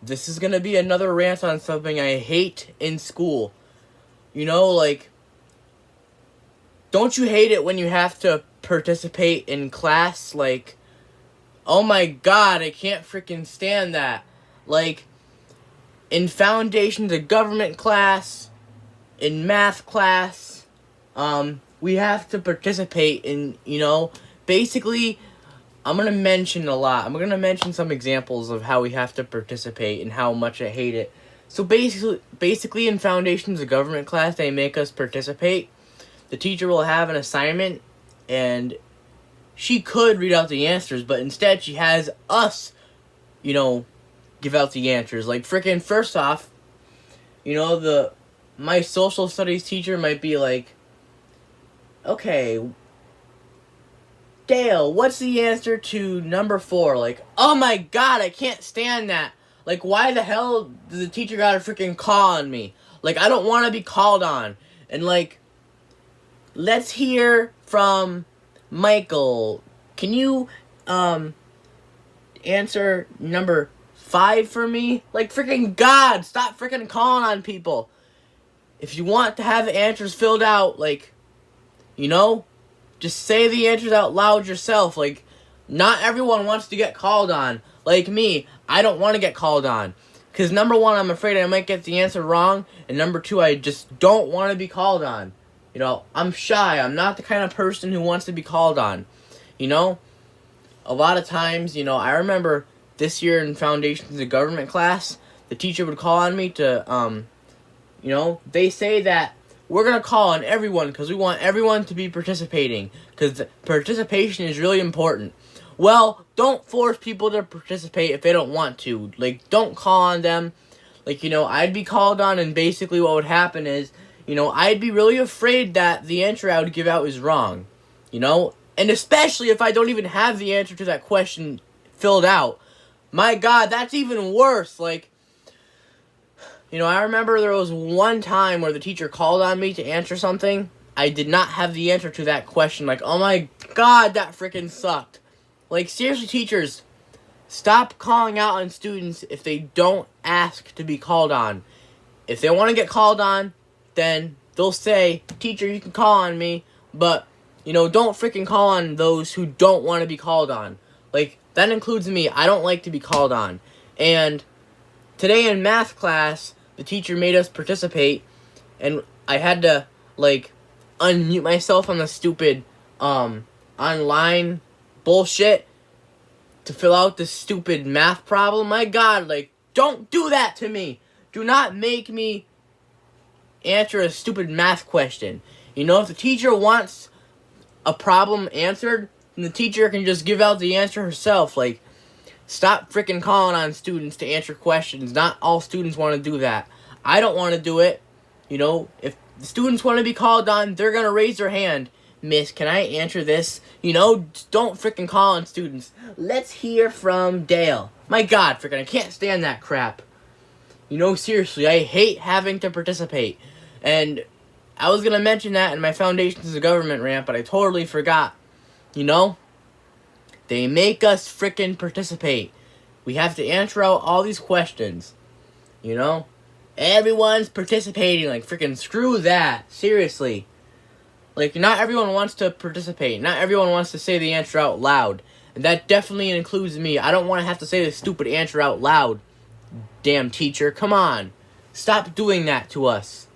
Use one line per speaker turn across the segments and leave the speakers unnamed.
this is gonna be another rant on something I hate in school. You know, like, don't you hate it when you have to participate in class? Like, oh my god, I can't freaking stand that. Like, in foundations of government class, in math class, we have to participate in, basically, I'm going to mention a lot. I'm going to mention some examples of how we have to participate and how much I hate it. So basically in foundations of government class, they make us participate. The teacher will have an assignment, and she could read out the answers, but instead she has us, give out the answers. Like, freaking, first off, my social studies teacher might be like, okay, Dale, what's the answer to number 4? Like, oh my god, I can't stand that. Like, why the hell did the teacher gotta freaking call on me? Like, I don't want to be called on. And, like, let's hear from Michael. Can you, answer number 5 for me? Like, freaking god, stop freaking calling on people. If you want to have the answers filled out, like, just say the answers out loud yourself. Like, not everyone wants to get called on. Like me, I don't want to get called on. Because number 1, I'm afraid I might get the answer wrong. And number 2, I just don't want to be called on. I'm shy. I'm not the kind of person who wants to be called on. A lot of times, I remember this year in Foundations of Government class, the teacher would call on me to, they say that we're going to call on everyone because we want everyone to be participating, because participation is really important. Well, don't force people to participate if they don't want to. Like, don't call on them. Like, I'd be called on, and basically what would happen is, I'd be really afraid that the answer I would give out is wrong. And especially if I don't even have the answer to that question filled out. My god, that's even worse. Like, I remember there was one time where the teacher called on me to answer something. I did not have the answer to that question. Like, oh my god, that freaking sucked. Like, seriously, teachers, stop calling out on students if they don't ask to be called on. If they want to get called on, then they'll say, teacher, you can call on me, but, don't freaking call on those who don't want to be called on. Like, that includes me. I don't like to be called on. And today in math class, the teacher made us participate, and I had to, like, unmute myself on the stupid, online bullshit to fill out this stupid math problem. My god, like, don't do that to me. Do not make me answer a stupid math question. If the teacher wants a problem answered, then the teacher can just give out the answer herself. Like, stop freaking calling on students to answer questions. Not all students want to do that. I don't want to do it. If the students want to be called on, they're going to raise their hand. Miss, can I answer this? Don't freaking call on students. Let's hear from Dale. My god, freaking, I can't stand that crap. Seriously, I hate having to participate. And I was going to mention that in my Foundations of Government rant, but I totally forgot. They make us freaking participate. We have to answer out all these questions. Everyone's participating. Like, freaking screw that. Seriously. Like, not everyone wants to participate. Not everyone wants to say the answer out loud. And that definitely includes me. I don't want to have to say the stupid answer out loud. Damn teacher, come on. Stop doing that to us.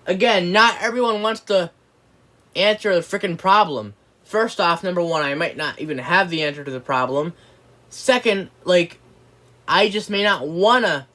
Again, not everyone wants to answer the freaking problem. First off, number 1, I might not even have the answer to the problem. Second, like, I just may not want to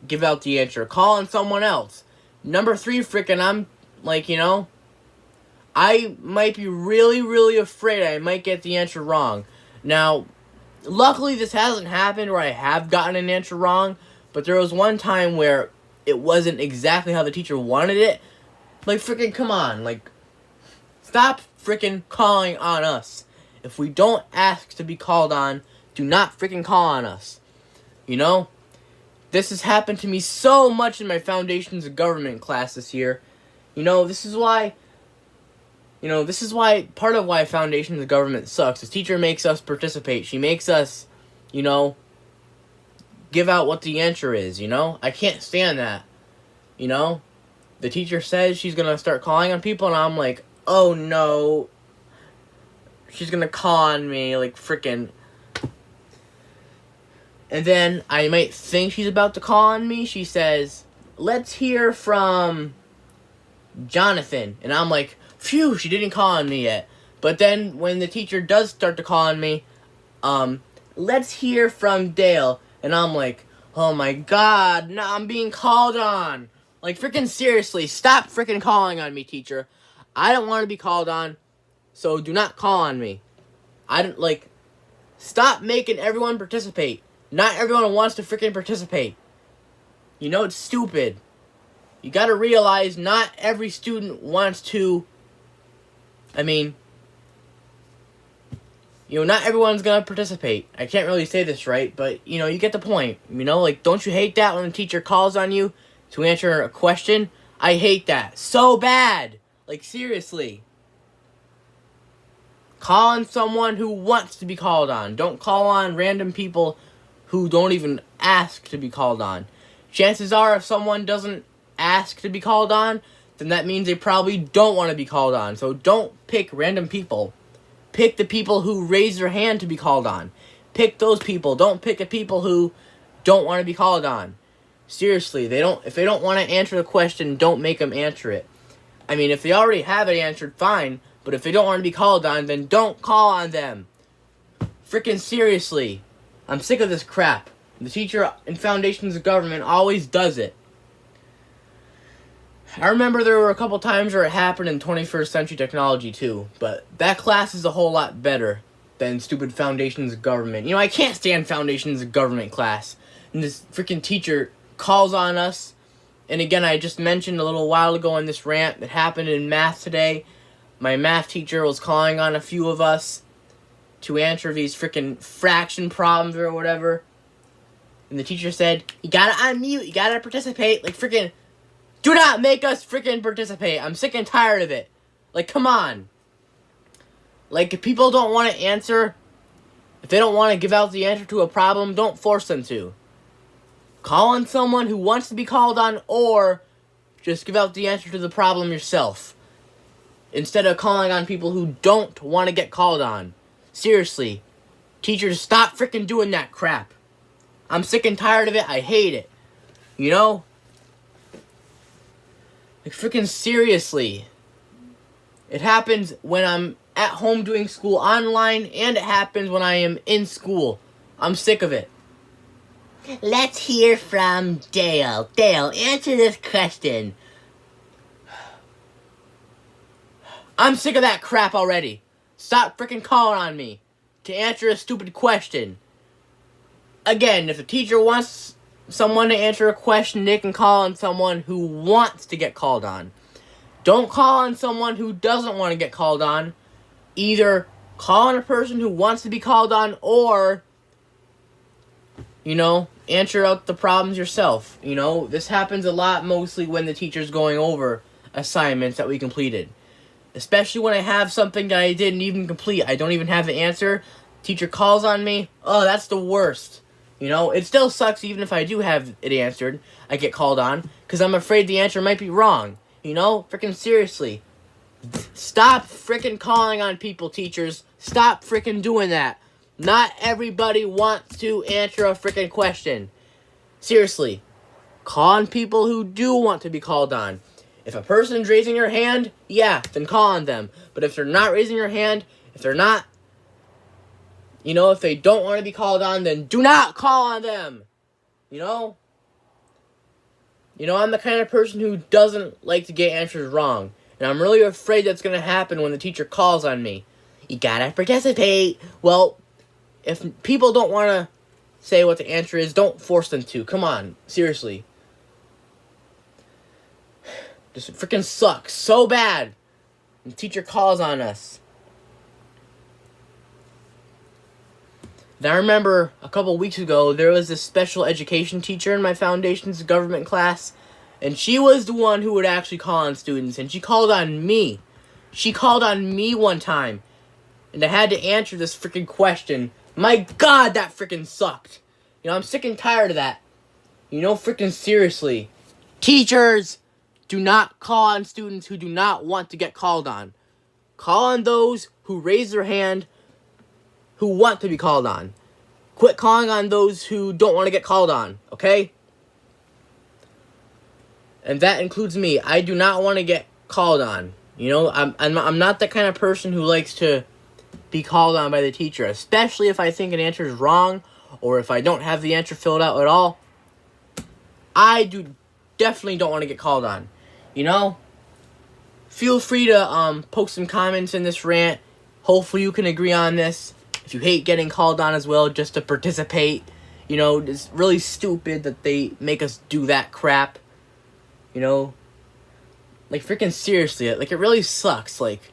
give out the answer. Call on someone else. Number 3, freaking, I'm, like, I might be really, really afraid I might get the answer wrong. Now, luckily this hasn't happened where I have gotten an answer wrong, but there was one time where it wasn't exactly how the teacher wanted it. Like, freaking, come on. Like, stop freaking calling on us. If we don't ask to be called on, do not freaking call on us. This has happened to me so much in my Foundations of Government class this year. This is why part of why Foundations of Government sucks. The teacher makes us participate. She makes us, give give out what the answer is, you know? I can't stand that, you know? The teacher says she's going to start calling on people, and I'm like, oh no. She's going to call on me, like, freaking. And then I might think she's about to call on me. She says, let's hear from Jonathan. And I'm like, phew, she didn't call on me yet. But then when the teacher does start to call on me, let's hear from Dale. And I'm like, oh my god, no, I'm being called on. Like, freaking seriously, stop freaking calling on me, teacher. I don't want to be called on, so do not call on me. Stop making everyone participate. Not everyone wants to freaking participate. You know, it's stupid. You gotta realize not every student wants to, not everyone's gonna participate. I can't really say this right, but, you get the point. Don't you hate that when a teacher calls on you to answer a question? I hate that so bad. Seriously. Call on someone who wants to be called on. Don't call on random people who don't even ask to be called on. Chances are, if someone doesn't ask to be called on, then that means they probably don't want to be called on. So don't pick random people. Pick the people who raise their hand to be called on. Pick those people. Don't pick the people who don't want to be called on. Seriously, if they don't want to answer the question, don't make them answer it. If they already have it answered, fine. But if they don't want to be called on, then don't call on them. Freaking seriously. I'm sick of this crap. The teacher in Foundations of Government always does it. I remember there were a couple times where it happened in 21st Century Technology too. But that class is a whole lot better than stupid Foundations of Government. I can't stand Foundations of Government class. And this freaking teacher calls on us. And again, I just mentioned a little while ago in this rant that happened in math today. My math teacher was calling on a few of us to answer these freaking fraction problems or whatever. And the teacher said, you gotta unmute, you gotta participate. Freaking, do not make us freaking participate. I'm sick and tired of it. Come on. If people don't want to answer, if they don't want to give out the answer to a problem, don't force them to. Call on someone who wants to be called on, or just give out the answer to the problem yourself. Instead of calling on people who don't want to get called on. Seriously. Teachers, stop freaking doing that crap. I'm sick and tired of it. I hate it. Freaking seriously. It happens when I'm at home doing school online, and it happens when I am in school. I'm sick of it. Let's hear from Dale. Dale, answer this question. I'm sick of that crap already. Stop freaking calling on me to answer a stupid question. Again, if the teacher wants someone to answer a question, they can call on someone who wants to get called on. Don't call on someone who doesn't want to get called on. Either call on a person who wants to be called on, or, answer out the problems yourself. This happens a lot mostly when the teacher's going over assignments that we completed. Especially when I have something that I didn't even complete. I don't even have the answer. Teacher calls on me. Oh, that's the worst. It still sucks even if I do have it answered. I get called on. Because I'm afraid the answer might be wrong. Freaking seriously. Stop freaking calling on people, teachers. Stop freaking doing that. Not everybody wants to answer a freaking question. Seriously. Call on people who do want to be called on. If a person's raising their hand, yeah, then call on them. But if they're not raising their hand, if they're not, if they don't want to be called on, then do not call on them. I'm the kind of person who doesn't like to get answers wrong. And I'm really afraid that's going to happen when the teacher calls on me. You gotta participate. Well, if people don't want to say what the answer is, don't force them to. Come on, seriously. This freaking sucks so bad. The teacher calls on us. And I remember a couple weeks ago, there was this special education teacher in my Foundations of Government class. And she was the one who would actually call on students. And she called on me. She called on me one time. And I had to answer this freaking question. My God, that freaking sucked. You know, I'm sick and tired of that. You know, freaking seriously. Teachers, do not call on students who do not want to get called on. Call on those who raise their hand, who want to be called on. Quit calling on those who don't want to get called on, okay? And that includes me. I do not want to get called on. You know, I'm not the kind of person who likes to be called on by the teacher, especially if I think an answer is wrong or if I don't have the answer filled out at all. I definitely don't want to get called on. You know? Feel free to post some comments in this rant. Hopefully you can agree on this. If you hate getting called on as well, just to participate. You know, it's really stupid that they make us do that crap. You know? Like, freaking seriously. Like, it really sucks. Like,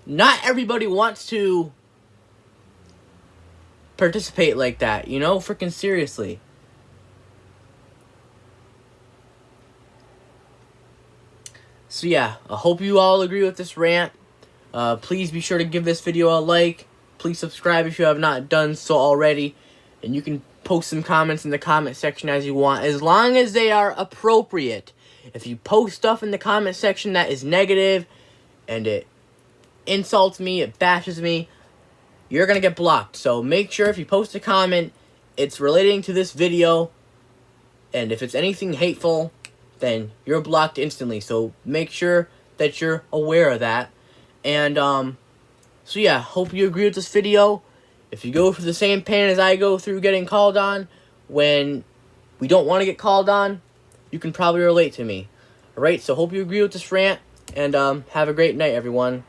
not everybody wants to participate like that. You know? Freaking seriously. So yeah, I hope you all agree with this rant. Please be sure to give this video a like. Please subscribe if you have not done so already. And you can post some comments in the comment section as you want, as long as they are appropriate. If you post stuff in the comment section that is negative, and it insults me, it bashes me, you're going to get blocked. So make sure if you post a comment, it's relating to this video. And if it's anything hateful, then you're blocked instantly. So make sure that you're aware of that. And, so yeah, hope you agree with this video. If you go through the same pain as I go through getting called on when we don't want to get called on, you can probably relate to me. Alright, so hope you agree with this rant. And, have a great night, everyone.